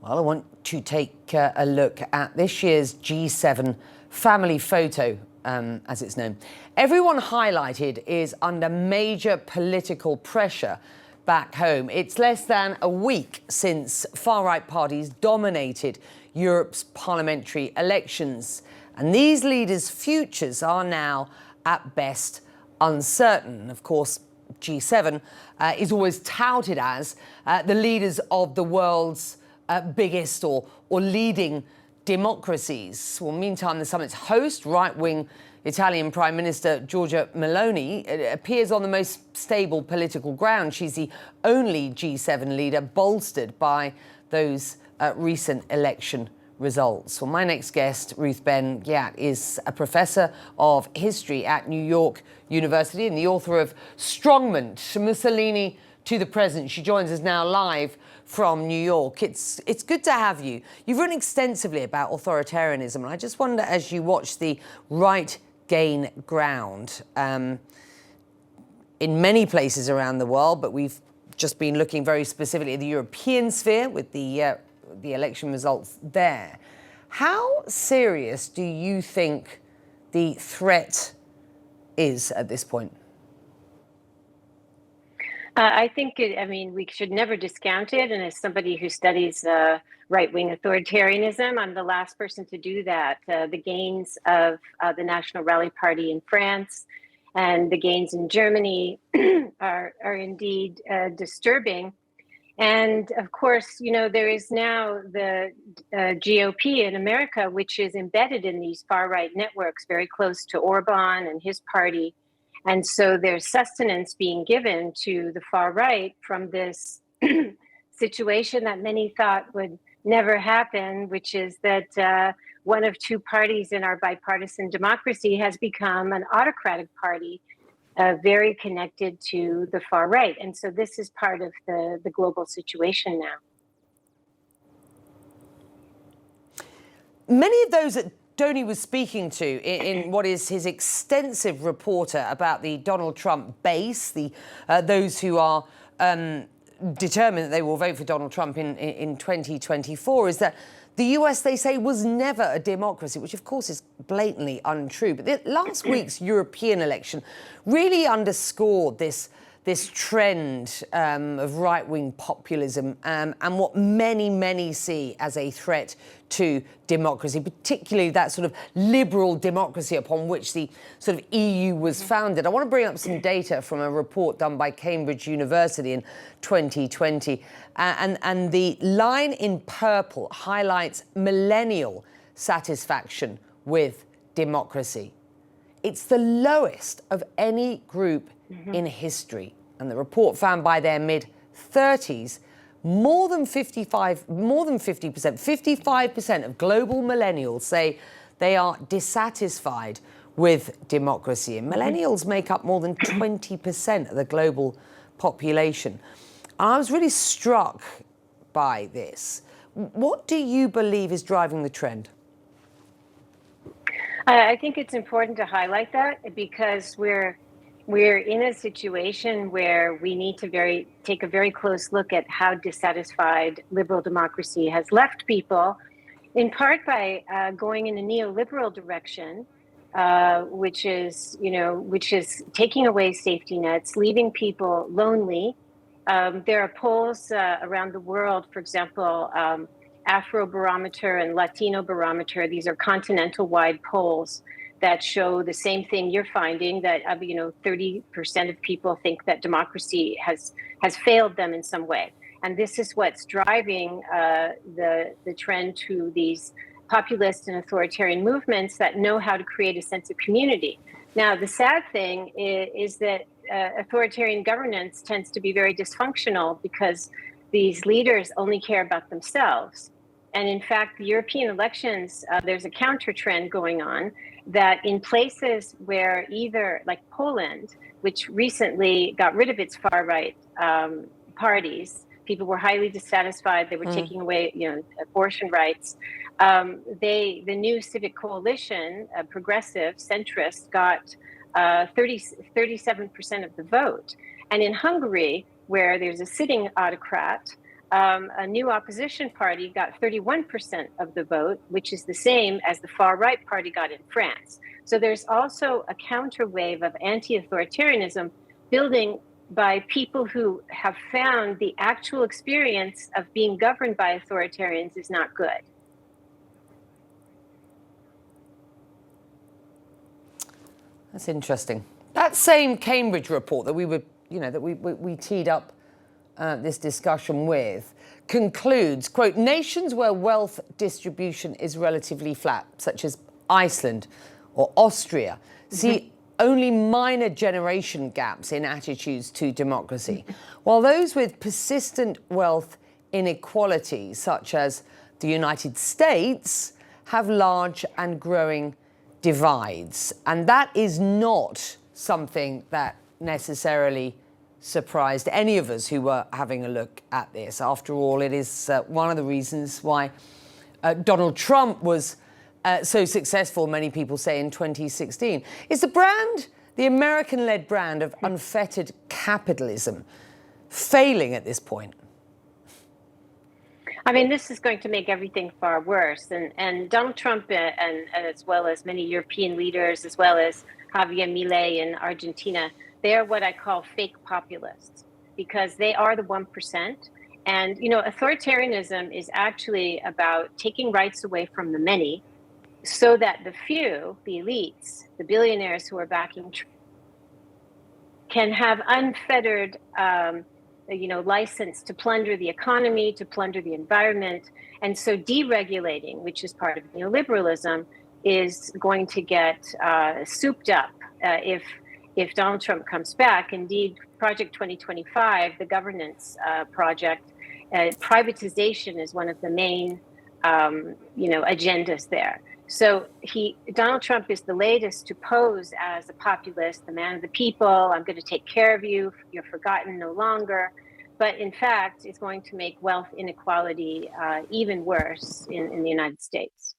Well, I want to take a look at this year's G7 family photo, as it's known. Everyone highlighted is under major political pressure back home. It's less than a week since far-right parties dominated Europe's parliamentary elections. And these leaders' futures are now, at best, uncertain. Of course, G7 is always touted as the leaders of the world's biggest or leading democracies. Well, meantime, the summit's host, right-wing Italian Prime Minister Giorgia Meloni, appears on the most stable political ground. She's the only G7 leader bolstered by those recent election results. Well, my next guest, Ruth Ben-Ghiat, is a professor of history at New York University and the author of Strongman, Mussolini to the Present. She joins us now live from New York. It's good to have you. You've written extensively about authoritarianism, and I just wonder, as you watch the right gain ground in many places around the world, but we've just been looking very specifically at the European sphere with the election results there. How serious do you think the threat is at this point? I think, we should never discount it. And as somebody who studies right-wing authoritarianism, I'm the last person to do that. The gains of the National Rally Party in France and the gains in Germany are indeed disturbing. And of course, there is now the GOP in America, which is embedded in these far-right networks, very close to Orban and his party. And so there's sustenance being given to the far right from this situation that many thought would never happen, which is that one of two parties in our bipartisan democracy has become an autocratic party, very connected to the far right. And so this is part of the global situation now. Many of those that Tony was speaking to in what is his extensive reporter about the Donald Trump base, those who are determined that they will vote for Donald Trump in 2024, is that the US, they say, was never a democracy, which of course is blatantly untrue. But last week's European election really underscored this trend of right-wing populism and what many see as a threat to democracy, particularly that sort of liberal democracy upon which the sort of EU was founded. I want to bring up some data from a report done by Cambridge University in 2020. And the line in purple highlights millennial satisfaction with democracy. It's the lowest of any group in history. And the report found by their mid-30s, more than 50%, 55% of global millennials say they are dissatisfied with democracy. And millennials make up more than 20% of the global population. And I was really struck by this. What do you believe is driving the trend? I think it's important to highlight that because we're in a situation where we need to take a very close look at how dissatisfied liberal democracy has left people, in part by going in a neoliberal direction, which is taking away safety nets, leaving people lonely. There are polls around the world, for example, Afrobarometer and Latino Barometer. These are continental-wide polls that show the same thing you're finding, that 30% of people think that democracy has failed them in some way. And this is what's driving the trend to these populist and authoritarian movements that know how to create a sense of community. Now, the sad thing is that authoritarian governance tends to be very dysfunctional because these leaders only care about themselves. And in fact, the European elections, there's a counter trend going on that in places where either, like Poland, which recently got rid of its far-right parties, people were highly dissatisfied, they were taking away abortion rights. The new Civic Coalition, progressive, centrist, got 37% of the vote. And in Hungary, where there's a sitting autocrat, a new opposition party got 31% of the vote, which is the same as the far right party got in France. So there's also a counter wave of anti-authoritarianism building by people who have found the actual experience of being governed by authoritarians is not good. That's interesting. That same Cambridge report that we were, that we teed up this discussion with, concludes, quote, nations where wealth distribution is relatively flat, such as Iceland or Austria, see only minor generation gaps in attitudes to democracy, while those with persistent wealth inequalities, such as the United States, have large and growing divides. And that is not something that necessarily surprised any of us who were having a look at this. After all, it is one of the reasons why Donald Trump was so successful, many people say, in 2016. Is the American-led brand of unfettered capitalism, failing at this point? I mean, this is going to make everything far worse. And Donald Trump, and as well as many European leaders, as well as Javier Milei in Argentina, they are what I call fake populists, because they are the 1%. And, authoritarianism is actually about taking rights away from the many so that the few, the elites, the billionaires who are backing Trump, can have unfettered license to plunder the economy, to plunder the environment. And so deregulating, which is part of neoliberalism, is going to get souped up if Donald Trump comes back. Indeed, Project 2025, the governance project, privatization is one of the main agendas there. So Donald Trump is the latest to pose as a populist, the man of the people. I'm going to take care of you. You're forgotten no longer. But in fact, it's going to make wealth inequality even worse in the United States.